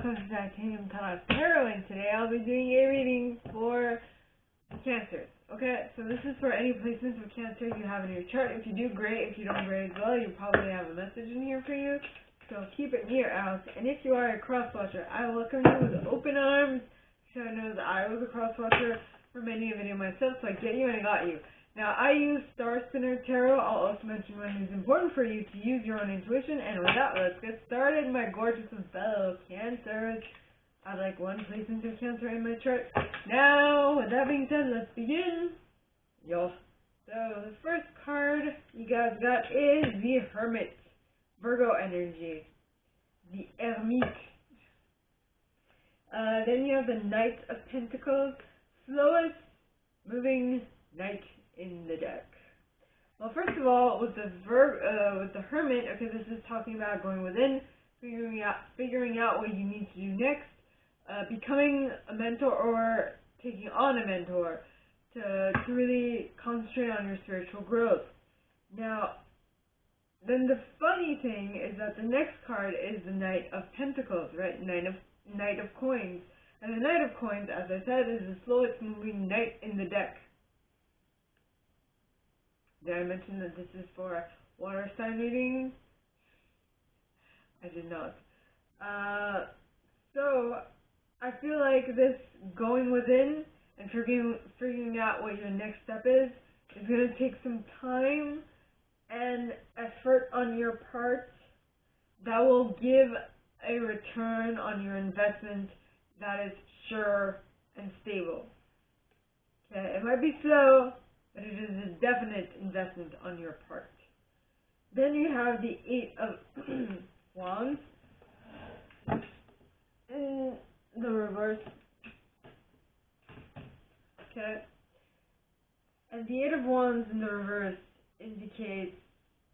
welcome to Titanium Tarot Tarot, and today I'll be doing a reading for Cancers. Okay, so this is for any placements of Cancer you have in your chart. If you do, great. If you don't, great as well. You probably have a message in here for you, so keep it near out. And if you are a cross-watcher, I welcome you with open arms. So I know that I was a cross-watcher for many a video myself, so I get you and I got you. Now, I use Star Spinner Tarot. I'll also mention when it's important for you to use your own intuition. And with that, let's get started, my gorgeous and fellow Cancers. I like one placement of Cancer in my chart. Now, with that being said, let's begin. Yo. So, the first card you guys got is the Hermit. Virgo energy. The Ermite. Then you have the Knight of Pentacles. Slowest moving knight in the deck. Well, first of all, with the Hermit, okay, this is talking about going within, figuring out what you need to do next, becoming a mentor or taking on a mentor to really concentrate on your spiritual growth. Now, then the funny thing is that the next card is the Knight of Pentacles, right? Knight of Coins. And the Knight of Coins, as I said, is the slowest moving knight in the deck. Did I mention that this is for water sign reading? I did not. So, I feel like this going within and figuring out what your next step is going to take some time and effort on your part that will give a return on your investment that is sure and stable. Okay, it might be slow, but it is a definite investment on your part. Then you have the Eight of Wands in the reverse. Okay. And the Eight of Wands in the reverse indicates,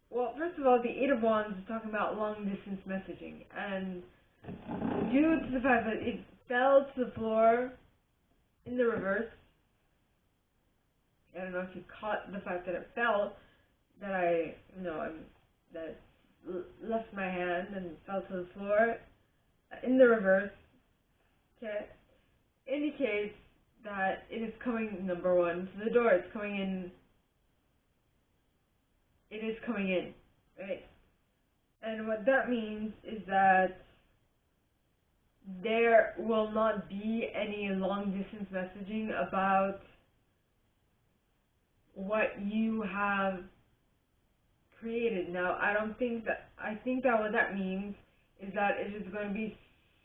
well, first of all, the Eight of Wands is talking about long distance messaging. And due to the fact that it fell to the floor in the reverse, I don't know if you caught the fact that it fell, that that left my hand and fell to the floor in the reverse, okay, indicates that it is coming, number one, to the door. It's coming in. It is coming in, right? And what that means is that there will not be any long distance messaging about what you have created. Now, I think that what that means is that it is going to be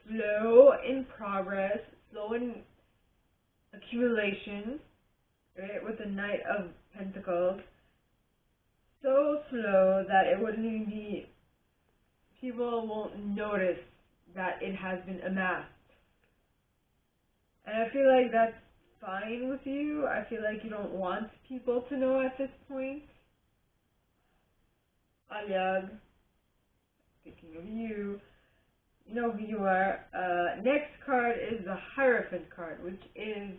slow in progress, slow in accumulation, right, with the Knight of Pentacles. So slow that it wouldn't even be, people won't notice that it has been amassed. And I feel like that's fine with you. I feel like you don't want people to know at this point. Aliag, thinking of you, you know who you are. Next card is the Hierophant card, which is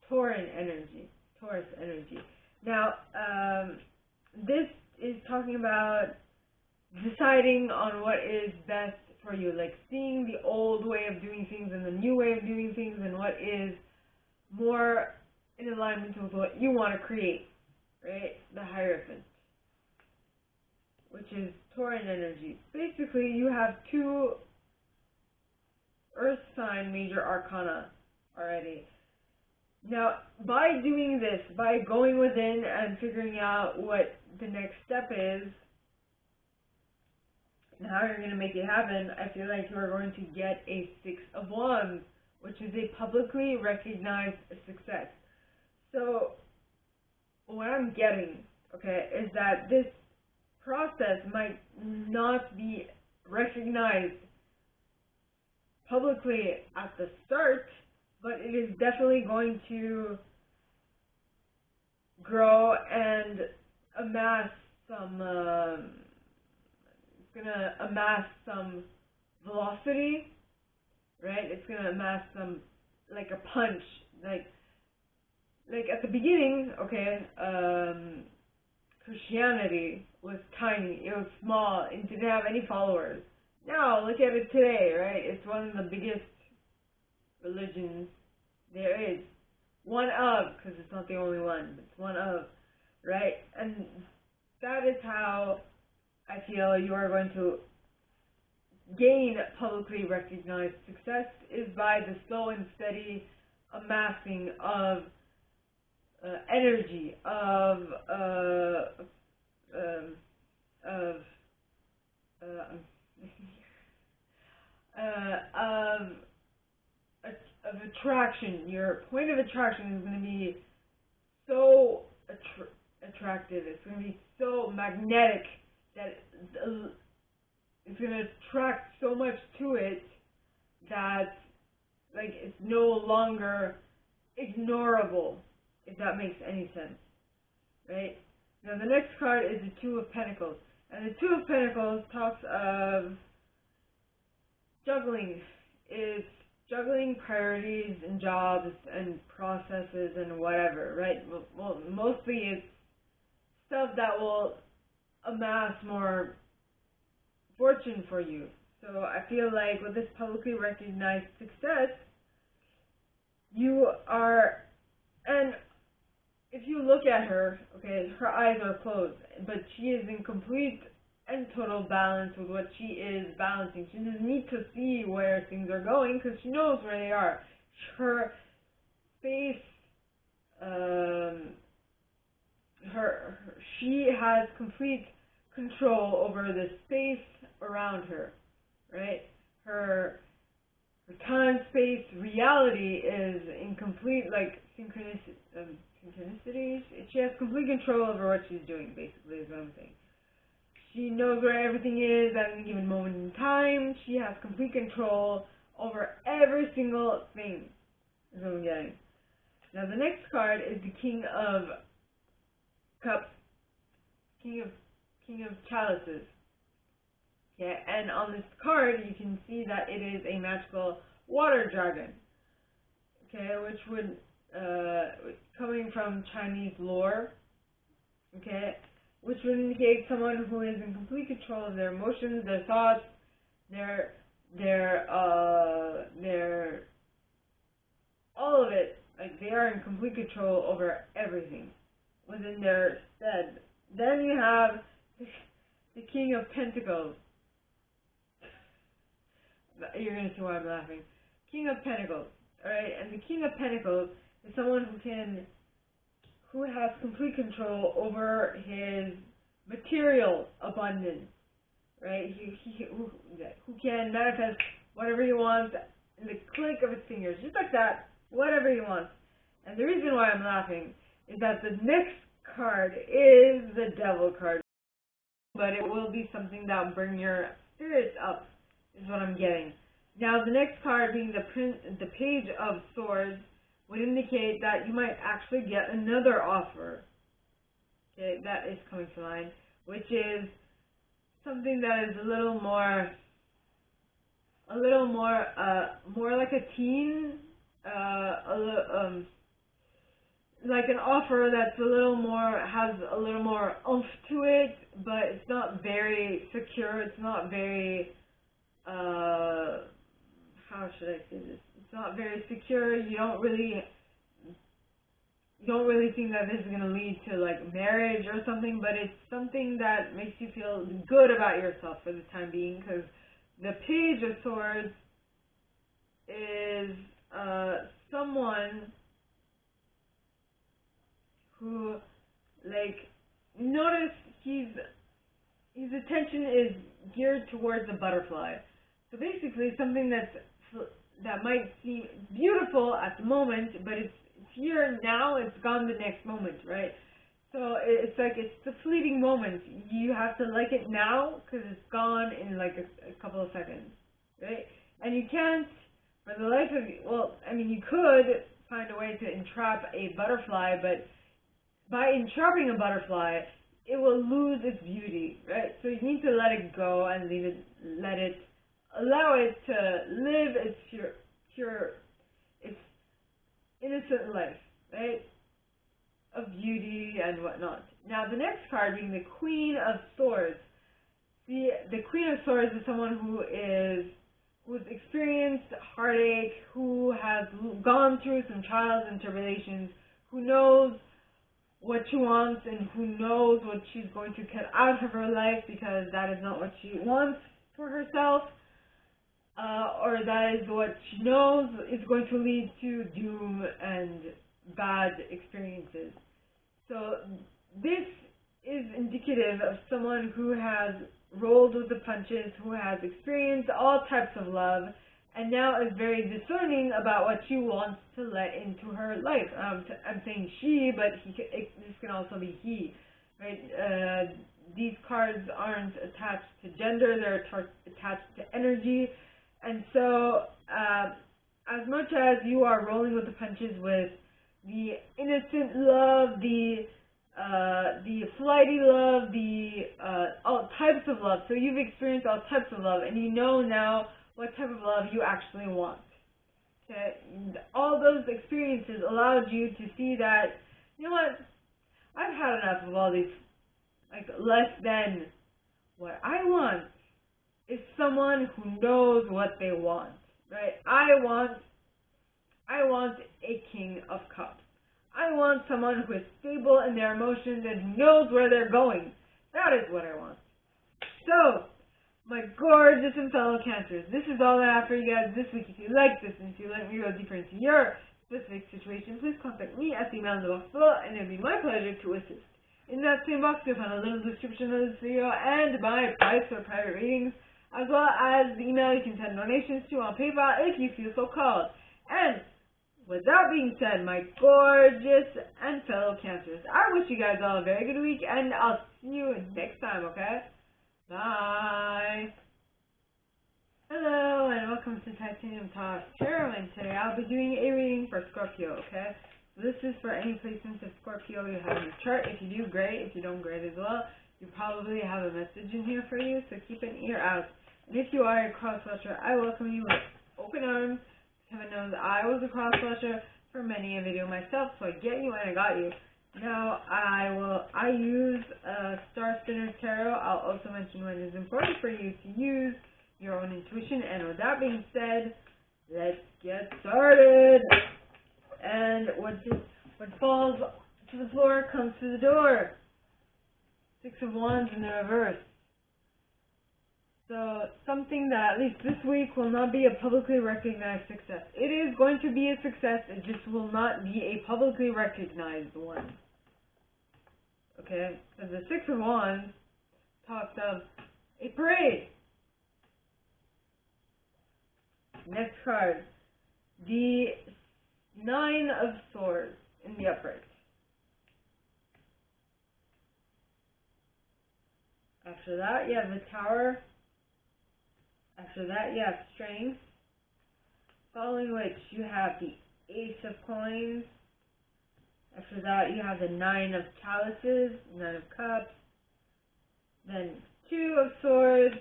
Taurus energy. Now, this is talking about deciding on what is best for you, like seeing the old way of doing things and the new way of doing things and what is more in alignment with what you want to create, right? The Hierophant, which is Taurus energy. Basically, you have two Earth sign major arcana already. Now, by doing this, by going within and figuring out what the next step is, and how you're going to make it happen, I feel like you're going to get a Six of Wands, which is a publicly recognized success. So, what I'm getting, okay, is that this process might not be recognized publicly at the start, but it is definitely going to grow and amass some, it's going to amass some velocity, right? It's going to amass some, like a punch, like at the beginning, okay, Christianity was tiny, it was small, it didn't have any followers. Now, look at it today, right? It's one of the biggest religions there is. One of, because it's not the only one, but it's one of, right? And that is how I feel you are going to gain publicly recognized success, is by the slow and steady amassing of energy, of attraction. Your point of attraction is going to be so attractive. It's going to be so magnetic that it's going to attract so much to it that, like, it's no longer ignorable, if that makes any sense, right? Now the next card is the Two of Pentacles, and the Two of Pentacles talks of juggling. It's juggling priorities and jobs and processes and whatever, right? Well, mostly it's stuff that will amass more fortune for you. So I feel like with this publicly recognized success, you are, and if you look at her, okay, her eyes are closed, but she is in complete and total balance with what she is balancing. She doesn't need to see where things are going because she knows where they are. Her space, she has complete control over the space around her, right? Her time, space, reality is in complete, like, synchronicities. She has complete control over what she's doing, basically, is what I'm saying. She knows where everything is at any given moment in time. She has complete control over every single thing, is what I'm getting. Now, the next card is the King of Cups, King of Chalices. Okay, and on this card, you can see that it is a magical water dragon. Okay, which would, coming from Chinese lore, okay, which would indicate someone who is in complete control of their emotions, their thoughts, their all of it. Like, they are in complete control over everything within their stead. Then you have the King of Pentacles. You're going to see why I'm laughing. King of Pentacles. Alright, and the King of Pentacles is someone who has complete control over his material abundance. Right? Who can manifest whatever he wants in the click of his fingers. Just like that. Whatever he wants. And the reason why I'm laughing is that the next card is the Devil card. But it will be something that will bring your spirits up, is what I'm getting. Now, the next card, being the Page of Swords, would indicate that you might actually get another offer. Okay, that is coming to mind, which is something that is a little more like a teen, like an offer that's has a little more oomph to it, but it's not very secure. It's not very, how should I say this? It's not very secure. You don't really think that this is going to lead to, like, marriage or something, but it's something that makes you feel good about yourself for the time being, because the Page of Swords is someone who, like, notice his attention is geared towards a butterfly. So basically, something that might seem beautiful at the moment, but it's here now, it's gone the next moment, right? So it's like, it's the fleeting moment. You have to like it now, because it's gone in like a couple of seconds, right? And you can't, for the life of you, well, I mean, you could find a way to entrap a butterfly, but by entrapping a butterfly, it will lose its beauty, right? So you need to let it go and allow it to live its pure, its innocent life, right? Of beauty and whatnot. Now, the next card being the Queen of Swords. The Queen of Swords is someone who's experienced experienced heartache, who has gone through some trials and tribulations, who knows what she wants and who knows what she's going to cut out of her life because that is not what she wants for herself, or that is what she knows is going to lead to doom and bad experiences. So this is indicative of someone who has rolled with the punches, who has experienced all types of love, and now is very discerning about what she wants to let into her life. I'm saying she, but this can also be he, right? These cards aren't attached to gender, they're attached to energy. And so, as much as you are rolling with the punches with the innocent love, the flighty love, all types of love. So you've experienced all types of love, and you know now what type of love you actually want. Okay? All those experiences allowed you to see that, you know what, I've had enough of all these, like, less than. What I want is someone who knows what they want, right? I want a King of Cups. I want someone who is stable in their emotions and who knows where they're going. That is what I want. So, my gorgeous and fellow Cancers, this is all I have for you guys this week. If you like this and if you like me to go deeper into your specific situation, please contact me at the email in the box below, and it will be my pleasure to assist. In that same box, you'll find a little description of this video and my price for private readings, as well as the email you can send donations to on PayPal if you feel so called. And with that being said, my gorgeous and fellow Cancers, I wish you guys all a very good week, and I'll see you next time, okay? Bye! Hello, and welcome to Titanium Talk Tarot, and today I'll be doing a reading for Scorpio, okay? So this is for any placements of Scorpio you have in the chart. If you do, great. If you don't, great as well. You probably have a message in here for you, so keep an ear out. And if you are a cross-watcher, I welcome you with open arms. Heaven knows I was a cross-watcher for many a video myself, so I get you and I got you. Now I use Star Spinner Tarot. I'll also mention when it's important for you to use your own intuition. And with that being said, let's get started. And what falls to the floor comes to the door. Six of Wands in the reverse. So something that, at least this week, will not be a publicly recognized success. It is going to be a success, it just will not be a publicly recognized one. Okay? Because the Six of Wands talks of a parade. Next card. The Nine of Swords in the upright. After that, you have the Tower. After that, you have Strength, following which you have the Ace of Coins. After that, you have the Nine of Chalices, Nine of Cups, then Two of Swords,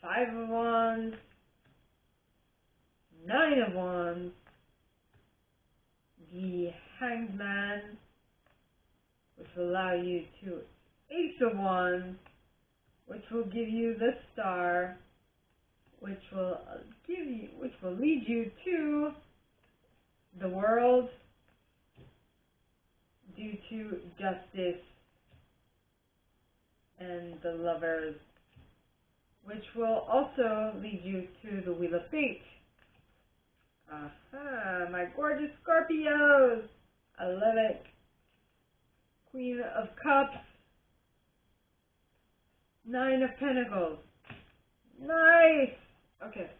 Five of Wands, Nine of Wands, the Hanged Man, which will allow you to Ace of Wands, which will give you the Star, which will lead you to the World due to Justice, and the Lovers, which will also lead you to the Wheel of Fate. Aha, my gorgeous Scorpios! I love it. Queen of Cups, Nine of Pentacles. Nice! Okay.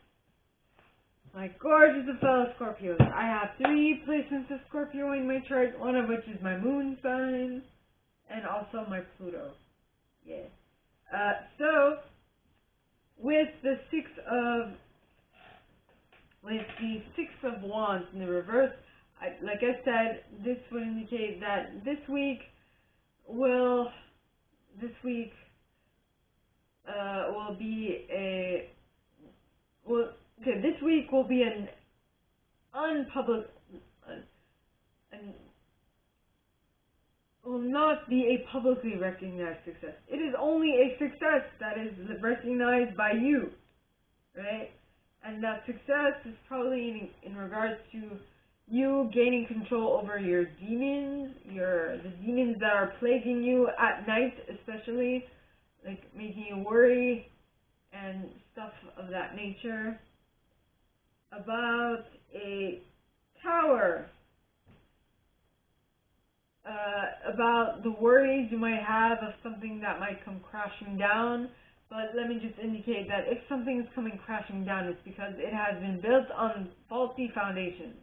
My gorgeous and fellow Scorpios. I have 3 placements of Scorpio in my chart, one of which is my moon sign, and also my Pluto. Yeah. So, with the Six of Wands in the reverse, like I said, this would indicate that this week will be an unpublic, will not be a publicly recognized success. It is only a success that is recognized by you, right? And that success is probably in regards to you gaining control over your demons, the demons that are plaguing you at night, especially, like making you worry and stuff of that nature. About a tower, about the worries you might have of something that might come crashing down. But let me just indicate that if something is coming crashing down, it's because it has been built on faulty foundations.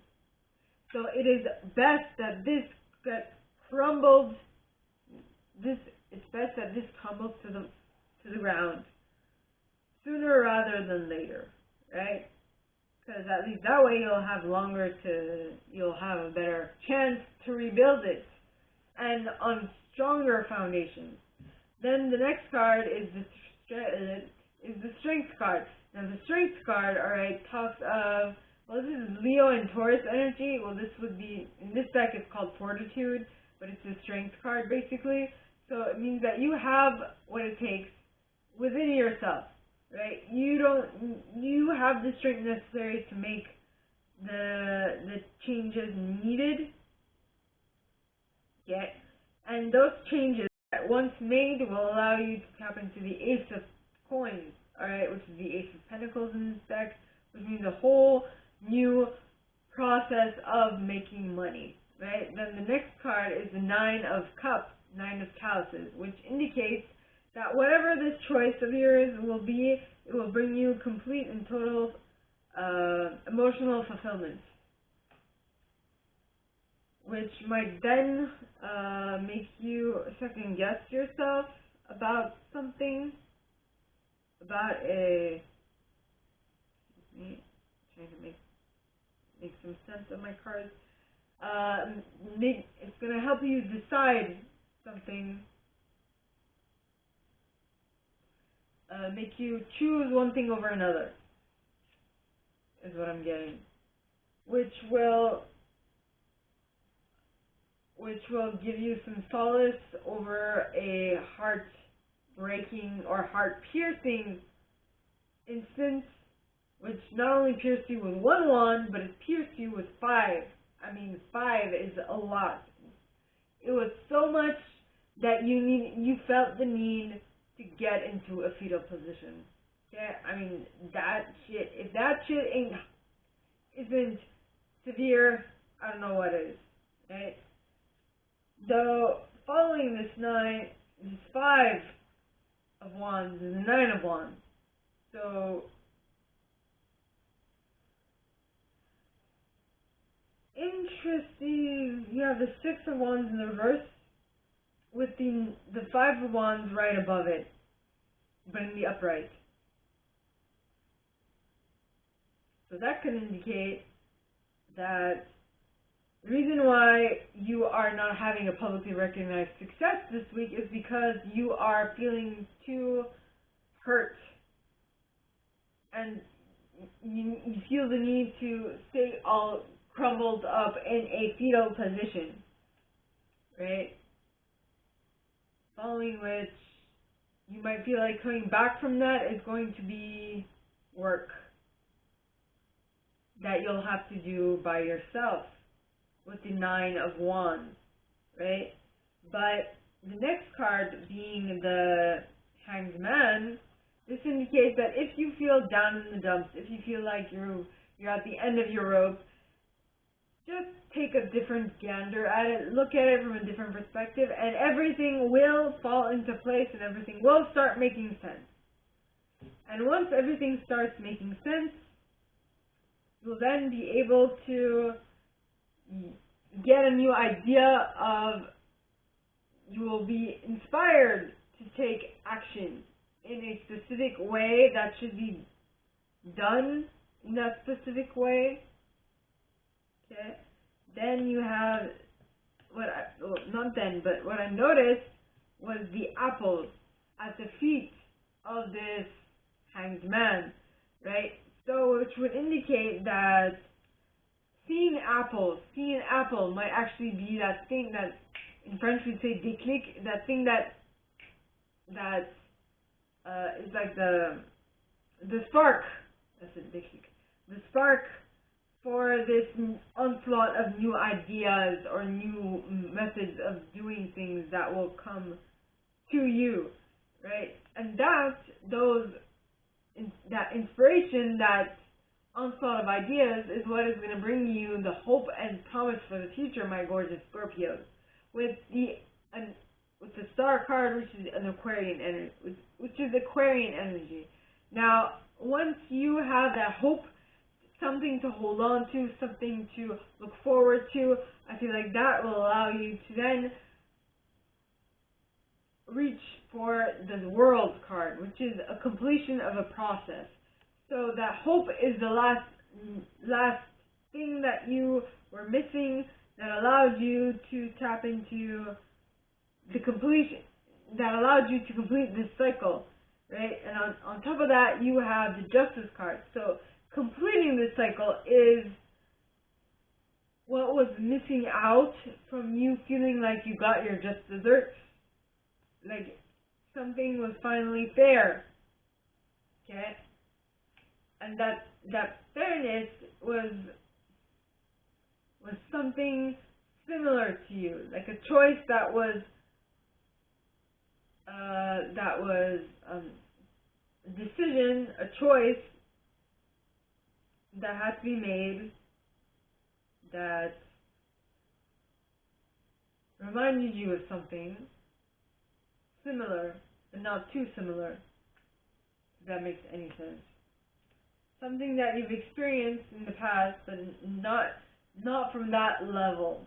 So it is best that this gets crumbled. It's best that this crumbles to the ground sooner rather than later, right? Because at least that way you'll have a better chance to rebuild it, and on stronger foundations. Then the next card is the Strength card. Now the Strength card, alright, talks of, well, this is Leo and Taurus energy. Well, this would be, in this deck it's called Fortitude, but it's the Strength card basically. So it means that you have what it takes within yourself, right? You have the strength necessary to make the changes needed. Yeah. And those changes that once made will allow you to tap into the Ace of Coins, alright, which is the Ace of Pentacles in this deck, which means a whole new process of making money, right? Then the next card is the Nine of Cups, Nine of Chalices, which indicates that whatever this choice of yours will be, it will bring you complete and total emotional fulfillment, which might then make you second guess yourself about something, about trying to make some sense of my cards. It's going to help you decide something, make you choose one thing over another, is what I'm getting, which will give you some solace over a heart-breaking or heart-piercing instance, which not only pierced you with one wand, but it pierced you with 5. I mean, 5 is a lot. It was so much that you felt the need to get into a fetal position. Okay? I mean, that shit, if that shit isn't severe, I don't know what is, right? Though, following this 5 of Wands is the 9 of Wands. So, interesting, you have the 6 of Wands in the reverse, with the 5 of Wands right above it, but in the upright. So that could indicate that the reason why you are not having a publicly recognized success this week is because you are feeling too hurt, and you feel the need to stay all crumbled up in a fetal position, right? Following which, you might feel like coming back from that is going to be work that you'll have to do by yourself with the 9 of Wands, right? But the next card being the Hanged Man, this indicates that if you feel down in the dumps, if you feel like you're at the end of your rope, just take a different gander at it, look at it from a different perspective, and everything will fall into place and everything will start making sense. And once everything starts making sense, you'll then be able to get a new idea of, you will be inspired to take action in a specific way that should be done in that specific way. Okay. Then you have what I noticed was the apples at the feet of this Hanged Man, right? So, which would indicate that seeing an apple might actually be that thing that in French we'd say déclic, that thing that is like the spark. That's it, déclic. the spark for this onslaught of new ideas or new methods of doing things that will come to you, right? And that inspiration, that onslaught of ideas is what is going to bring you the hope and promise for the future, my gorgeous Scorpios. With the Star card, which is an Aquarian energy, which is Aquarian energy. Now, once you have that hope, something to hold on to, something to look forward to, I feel like that will allow you to then reach for the World card, which is a completion of a process. So that hope is the last thing that you were missing, that allowed you to tap into the completion, that allowed you to complete this cycle, right? And on top of that, you have the Justice card. So completing this cycle is what was missing out from you feeling like you got your just desserts. Like something was finally fair. Okay? And that fairness was something similar to you. Like a choice that was a decision, a choice that had to be made, that reminded you of something similar, but not too similar, if that makes any sense. Something that you've experienced in the past, but not from that level,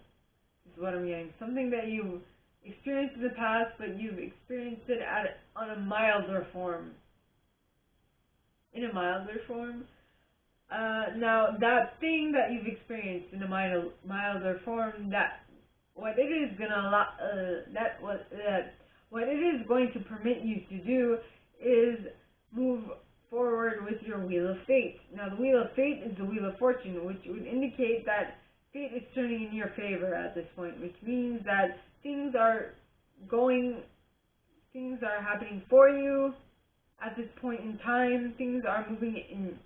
is what I'm getting. Something that you experienced in the past, but you've experienced it on a milder form. In a milder form. Now, that thing that you've experienced in a milder form, that what it is going to permit you to do is move forward with your Wheel of Fate. Now, the Wheel of Fate is the Wheel of Fortune, which would indicate that fate is turning in your favor at this point, which means that things are happening for you at this point in time. Things are moving in.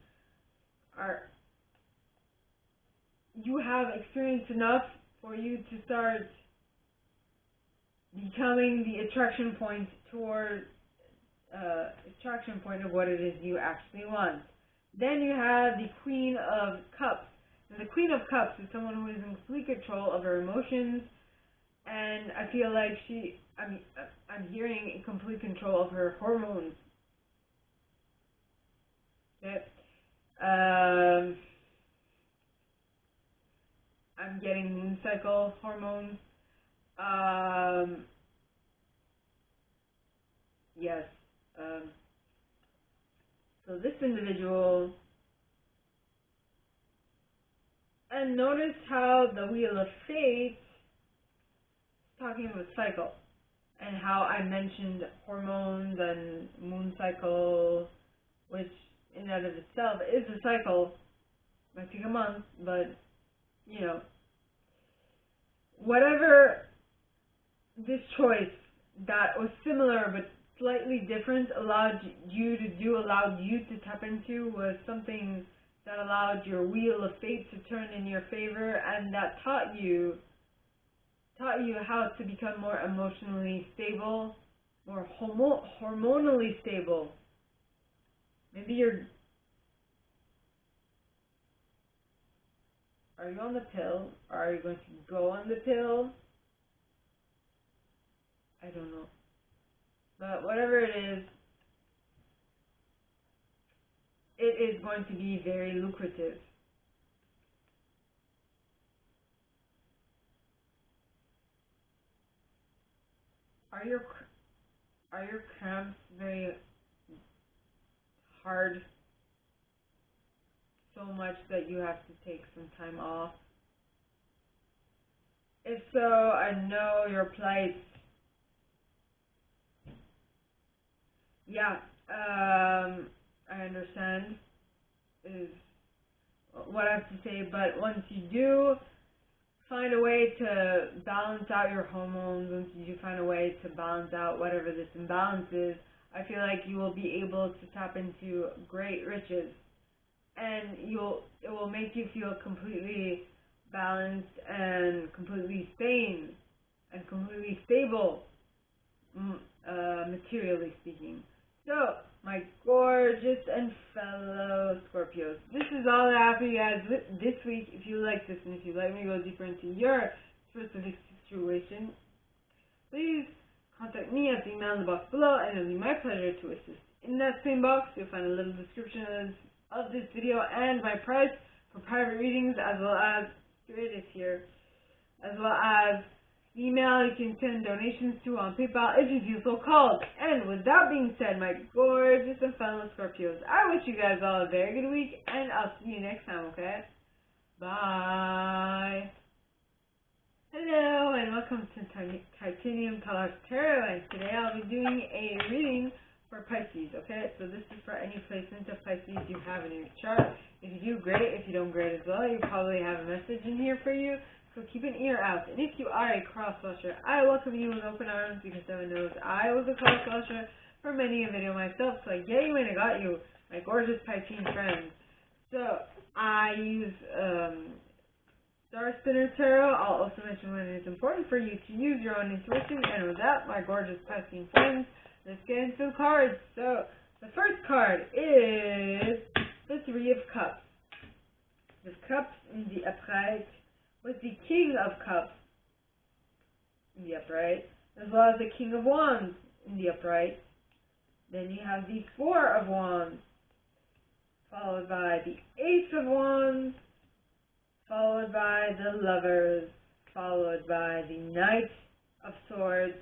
You have experienced enough for you to start becoming the attraction point of what it is you actually want. Then you have the Queen of Cups. And the Queen of Cups is someone who is in complete control of her emotions, and I feel like I'm hearing in complete control of her hormones. Okay. I'm getting moon cycle hormones. Yes. So this individual, and notice how the Wheel of Fate is talking about cycle, and how I mentioned hormones and moon cycle, which in and of itself is a cycle. Might take a month, but you know, whatever this choice that was similar but slightly different allowed you to tap into, was something that allowed your Wheel of Fate to turn in your favor, and that taught you how to become more emotionally stable, more hormonally stable. Maybe are you on the pill, or are you going to go on the pill? I don't know. But whatever it is going to be very lucrative. Are your cramps very hard, so much that you have to take some time off? If so, I know your plight. Yeah, I understand is what I have to say, but once you do find a way to balance out your hormones, once you do find a way to balance out whatever this imbalance is, I feel like you will be able to tap into great riches. and it will make you feel completely balanced and completely sane and completely stable, materially speaking. So, my gorgeous and fellow Scorpios, this is all I have for you guys this week. If you like this and if you'd like me to go deeper into your specific situation, please contact me at the email in the box below, and it'll be my pleasure to assist. In that same box, you'll find a little description of this video and my price for private readings, as well as, here it is here, as well as email you can send donations to on PayPal if you feel so called. And with that being said, my gorgeous and fellow Scorpios, I wish you guys all a very good week, and I'll see you next time, okay? Bye! Hello, and welcome to Titanium Colors Tarot, and today I'll be doing a reading for Pisces, okay? So this is for any placement of Pisces you have in your chart. If you do, great. If you don't, great as well. You probably have a message in here for you, so keep an ear out. And if you are a cross-watcher, I welcome you with open arms, because everyone knows I was a cross-watcher for many a video myself, so I get you and I got you, my gorgeous Pisces friends. So I use Star Spinner Tarot. I'll also mention when it's important for you to use your own intuition. And with that, my gorgeous Pisces friends, let's get into the cards. So the first card is the Three of Cups. The Cups in the upright, with the King of Cups in the upright, as well as the King of Wands in the upright. Then you have the Four of Wands, followed by the Ace of Wands, followed by the Lovers, followed by the Knight of Swords,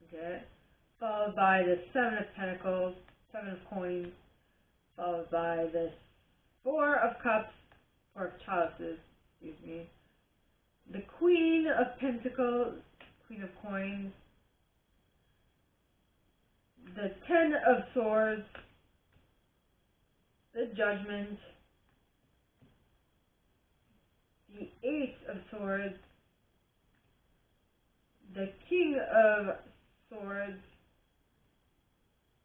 okay, followed by the Seven of Pentacles, Seven of Coins, followed by the Four of Cups, or of Chalices, excuse me, the Queen of Pentacles, Queen of Coins, the Ten of Swords, the Judgment, the Ace of Swords, the King of Swords,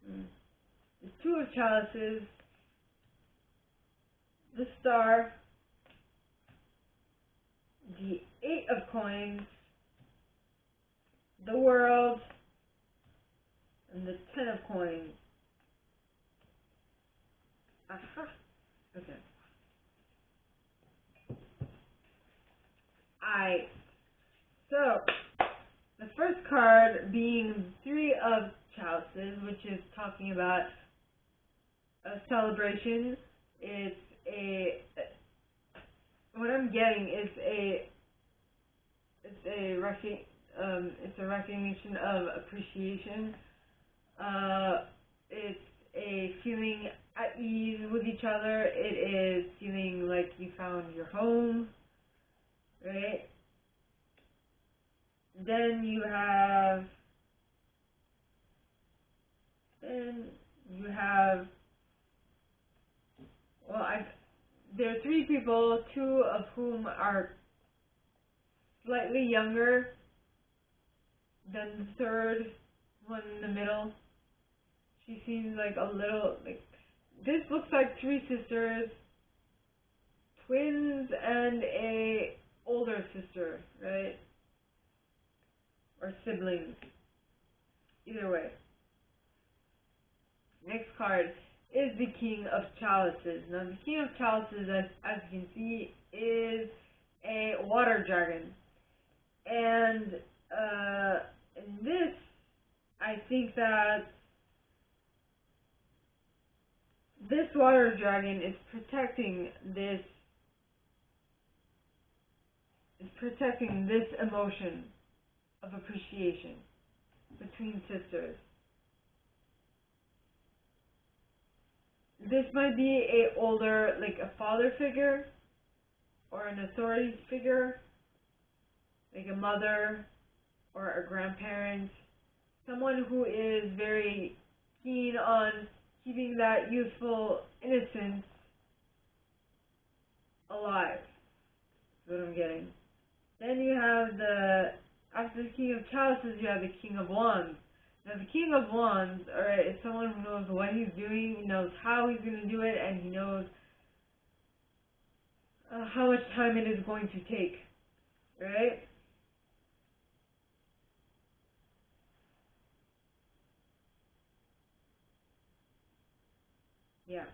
the Two of Chalices, the Star, the Eight of Coins, the World, and the Ten of Coins. Aha. Okay. So, the first card being Three of Chalices, which is talking about a celebration. It's what I'm getting is it's a recognition of appreciation. It's a feeling at ease with each other. It is feeling like you found your home, right? Then you have there are three people, two of whom are slightly younger than the third one in the middle. She seems like a little, like, this looks like three sisters, twins, and a older sister, right? Or siblings. Either way. Next card is the King of Chalices. Now, the King of Chalices, as you can see, is a water dragon. And in this, I think that this water dragon is protecting this emotion of appreciation between sisters. This might be a older, like a father figure, or an authority figure, like a mother or a grandparent, someone who is very keen on keeping that youthful innocence alive. That's what I'm getting. Then you have after the King of Chalices, you have the King of Wands. Now the King of Wands, alright, is someone who knows what he's doing, he knows how he's going to do it, and he knows how much time it is going to take, right? Yeah.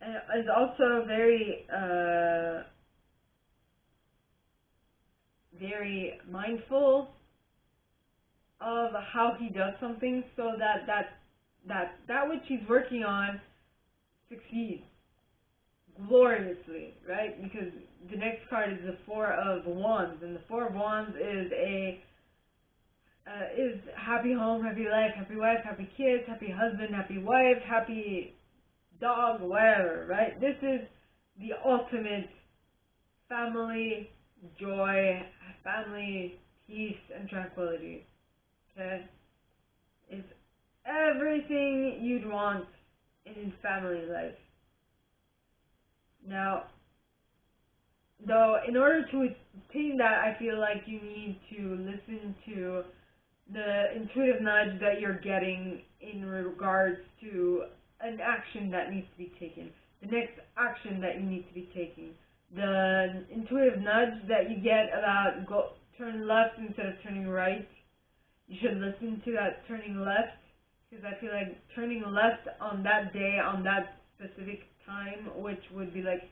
And is also very, very mindful of how he does something so that which he's working on succeeds gloriously, right? Because the next card is the Four of Wands, and the Four of Wands is is happy home, happy life, happy wife, happy kids, happy husband, happy wife, happy dog, whatever, right? This is the ultimate family joy, family peace and tranquility. Okay? It's everything you'd want in family life. Now, though, in order to attain that, I feel like you need to listen to the intuitive nudge that you're getting in regards to an action that needs to be taken, the next action that you need to be taking, the intuitive nudge that you get about turn left instead of turning right. You should listen to that turning left, because I feel like turning left on that day, on that specific time, which would be like,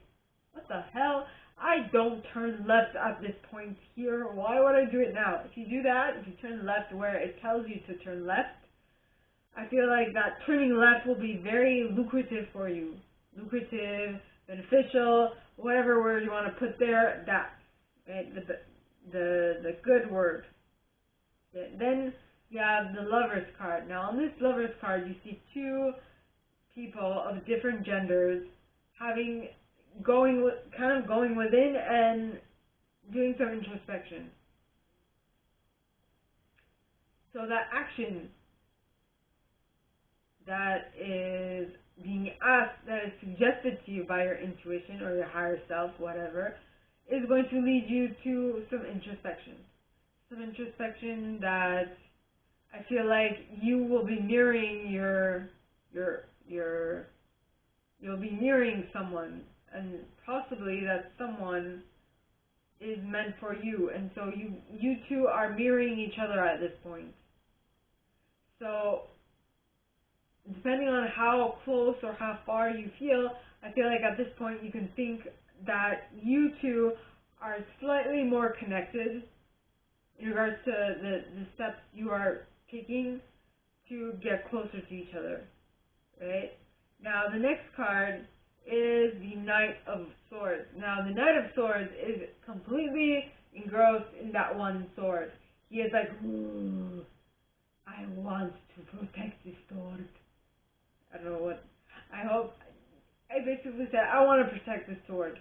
what the hell? I don't turn left at this point here. Why would I do it now? If you do that, if you turn left where it tells you to turn left, I feel like that turning left will be very lucrative for you. Lucrative, beneficial, whatever word you want to put there, that. Right? The good word. Then you have the Lover's card. Now on this Lover's card you see two people of different genders going within and doing some introspection. So that action that is being asked, that is suggested to you by your intuition or your higher self, whatever, is going to lead you to some introspection. Some introspection that I feel like you will be mirroring you'll be mirroring someone, and possibly that someone is meant for you, and so you two are mirroring each other at this point. So depending on how close or how far you feel, I feel like at this point you can think that you two are slightly more connected in regards to the steps you are taking to get closer to each other, right? Now the next card is the Knight of Swords. Now the Knight of Swords is completely engrossed in that one sword. He is like, ooh, I want to protect this sword. I don't know what, I basically said, I want to protect this sword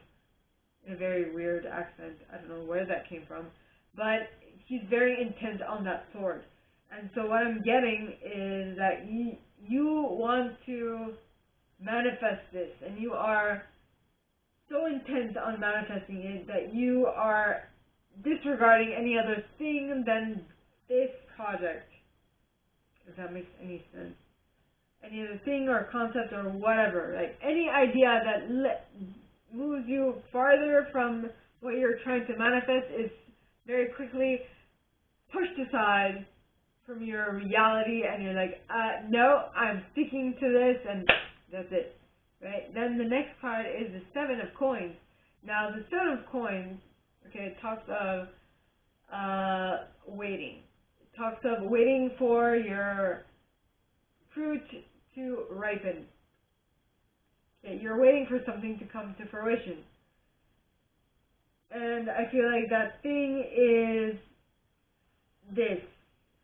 in a very weird accent. I don't know where that came from, but he's very intent on that sword. And so what I'm getting is that you want to manifest this, and you are so intent on manifesting it that you are disregarding any other thing than this project, if that makes any sense. Any other thing or concept or whatever, like any idea that moves you farther from what you're trying to manifest is very quickly pushed aside from your reality, and you're like, no, I'm sticking to this, and that's it, right? Then the next card is the Seven of Coins. Now the Seven of Coins, okay, it talks of waiting. It talks of waiting for your fruit to ripen. Okay, you're waiting for something to come to fruition. And I feel like that thing is this.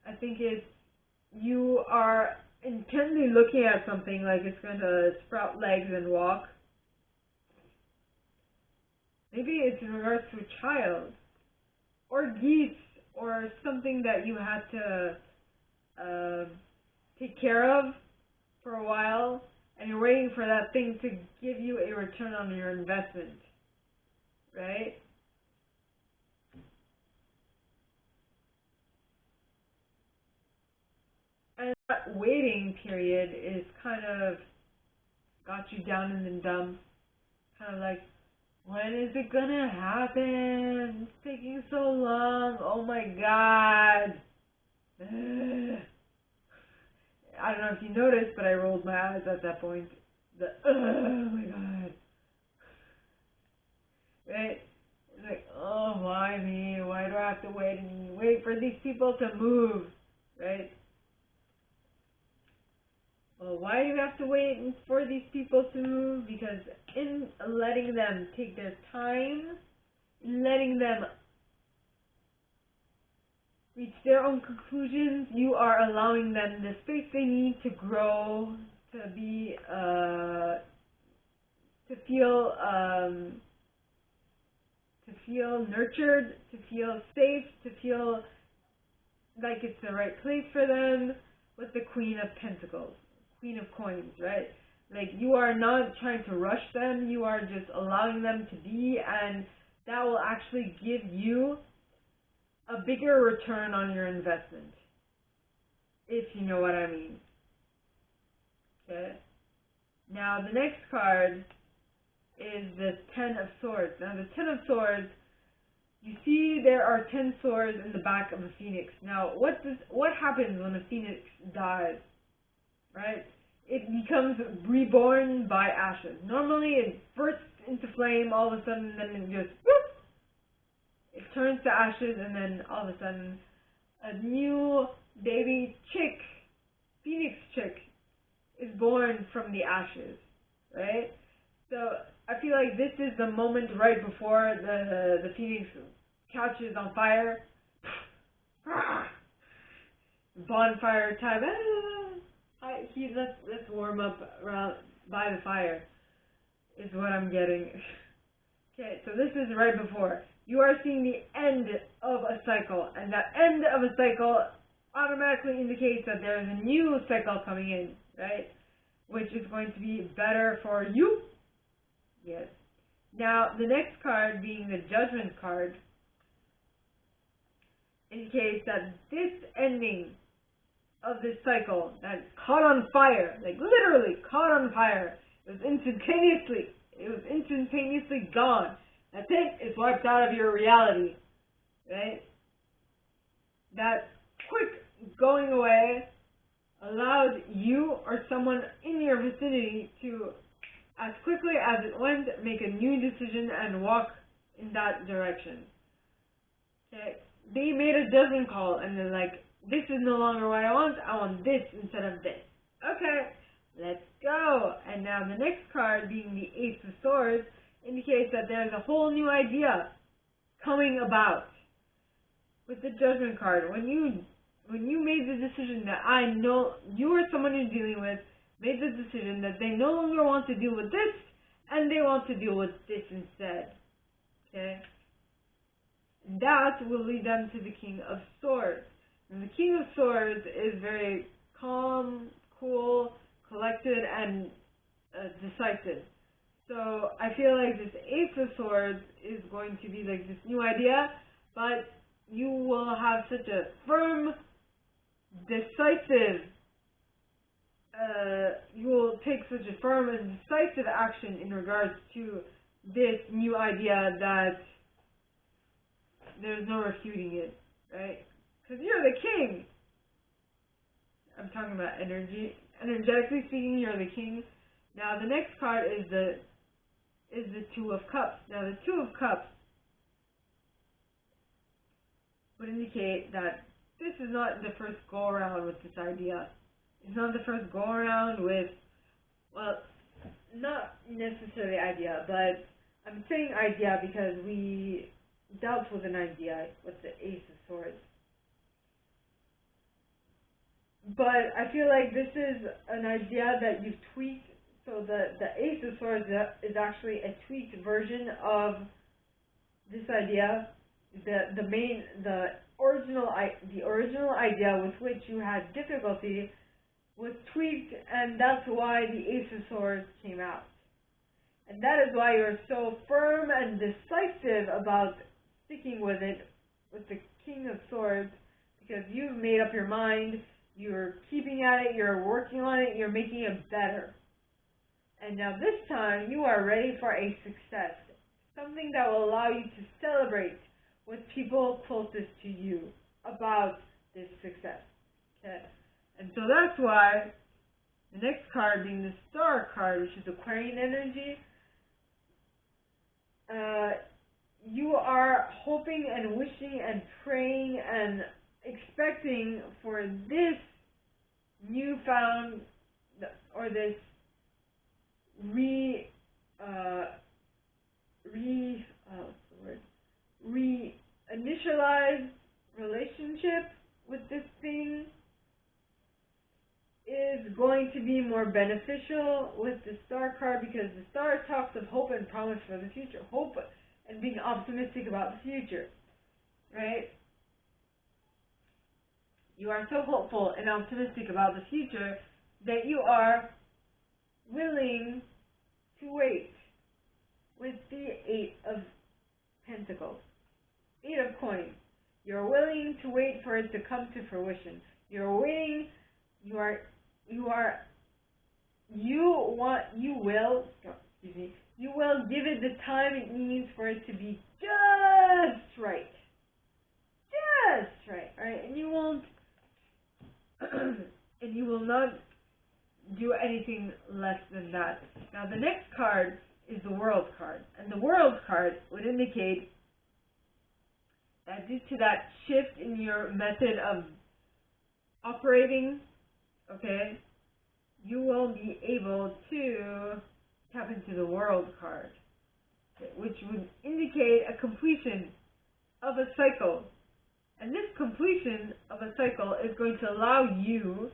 I think it's, you are intently looking at something like it's going to sprout legs and walk. Maybe it's in regards to a child, or geese, or something that you had to take care of for a while, and you're waiting for that thing to give you a return on your investment, right? And that waiting period is kind of got you down in the dumps. Kind of like, when is it gonna happen? It's taking so long. Oh my god. I don't know if you noticed, but I rolled my eyes at that point. Oh my god. Right? It's like, oh, why me? Why do I have to wait for these people to move? Right? Well, why do you have to wait for these people to move? Because in letting them take their time, letting them reach their own conclusions, you are allowing them the space they need to grow, to be, to feel nurtured, to feel safe, to feel like it's the right place for them. With the Queen of Pentacles, Queen of Coins, right? Like, you are not trying to rush them, you are just allowing them to be, and that will actually give you a bigger return on your investment, if you know what I mean. Okay? Now, the next card is the Ten of Swords. Now, the Ten of Swords, you see there are 10 swords in the back of a phoenix. Now, what happens when a phoenix dies? Right? It becomes reborn by ashes. Normally, it bursts into flame all of a sudden, and then it just whoop, it turns to ashes, and then all of a sudden, a new baby chick, phoenix chick, is born from the ashes. Right? So I feel like this is the moment right before the phoenix catches on fire. Bonfire time. Let's warm up around by the fire, is what I'm getting. Okay, so this is right before. You are seeing the end of a cycle, and that end of a cycle automatically indicates that there is a new cycle coming in, right? Which is going to be better for you. Yes. Now, the next card, being the Judgment card, indicates that this ending of this cycle that caught on fire, like literally caught on fire, it was instantaneously gone. That's it. It's wiped out of your reality, right? That quick going away allowed you or someone in your vicinity to, as quickly as it went, make a new decision and walk in that direction. Okay? They made a judgment call, and they're like, this is no longer what I want this instead of this. Okay, let's go. And now the next card, being the Ace of Swords, indicates that there's a whole new idea coming about. With the Judgment card, when you made the decision that I know you or someone you're dealing with made the decision that they no longer want to deal with this, and they want to deal with this instead. Okay? That will lead them to the King of Swords. And the King of Swords is very calm, cool, collected, and decisive. So I feel like this Ace of Swords is going to be like this new idea, but you will have such a firm, decisive, you will take such a firm and decisive action in regards to this new idea that there's no refuting it, right? Because you're the king. I'm talking about energetically speaking, you're the king. Now the next card is the Two of Cups. Now the Two of Cups would indicate that this is not the first go around with this idea. It's not the first go around with, well, not necessarily idea, but I'm saying idea because we dealt with an idea with the Ace of Swords. But I feel like this is an idea that you've tweaked. So the Ace of Swords is actually a tweaked version of this idea. The original idea with which you had difficulty was tweaked, and that's why the Ace of Swords came out. And that is why you're so firm and decisive about sticking with it with the King of Swords, because you've made up your mind you're keeping at it, you're working on it, you're making it better. And now this time, you are ready for a success. Something that will allow you to celebrate with people closest to you about this success. Okay? And so that's why the next card being the Star card, which is Aquarian energy, you are hoping and wishing and praying and expecting for this newfound or this reinitialized relationship with this thing is going to be more beneficial with the Star card, because the Star talks of hope and promise for the future. Hope and being optimistic about the future, right? You are so hopeful and optimistic about the future that you are willing to wait with the Eight of Pentacles. Eight of Coins. You're willing to wait for it to come to fruition. You will give it the time it needs for it to be just right. Just right, alright? And you won't and you will not do anything less than that. Now the next card is the World card. And the World card would indicate that due to that shift in your method of operating, okay, you will be able to tap into the World card, which would indicate a completion of a cycle. And this completion of a cycle is going to allow you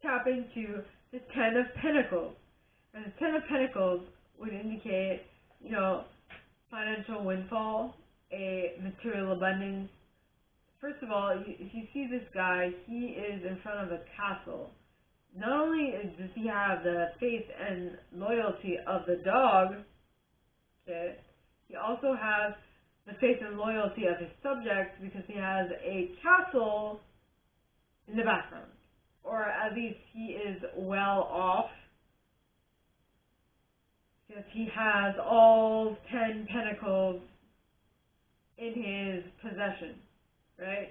to tap into the Ten of Pentacles. And the Ten of Pentacles would indicate, financial windfall, a material abundance. First of all, if you see this guy, he is in front of a castle. Not only does he have the faith and loyalty of the dog, okay, he also has the faith and loyalty of his subjects, because he has a castle in the background. Or at least he is well off, because he has all 10 pentacles in his possession, right?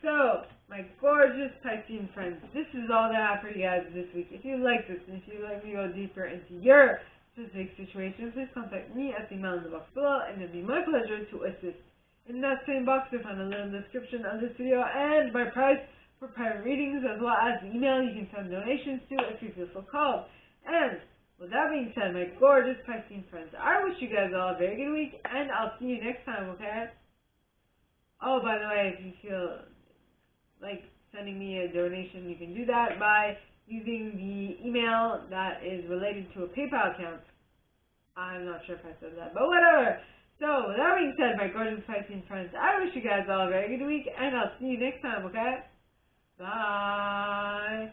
So, my gorgeous Piscean friends, this is all that I have for you guys this week. If you like this, and if you'd like me to go deeper into your specific situation, please contact me at the email in the box below, and it'll be my pleasure to assist. In that same box, you'll find a little description of this video and my price for private readings, as well as the email you can send donations to if you feel so called. And with that being said, my gorgeous Piscean friends, I wish you guys all a very good week, and I'll see you next time, okay? Oh, by the way, if you feel like sending me a donation, you can do that by using the email that is related to a PayPal account. I'm not sure if I said that, but whatever. So, with that being said, my gorgeous Piscean friends, I wish you guys all a very good week, and I'll see you next time, okay? Bye!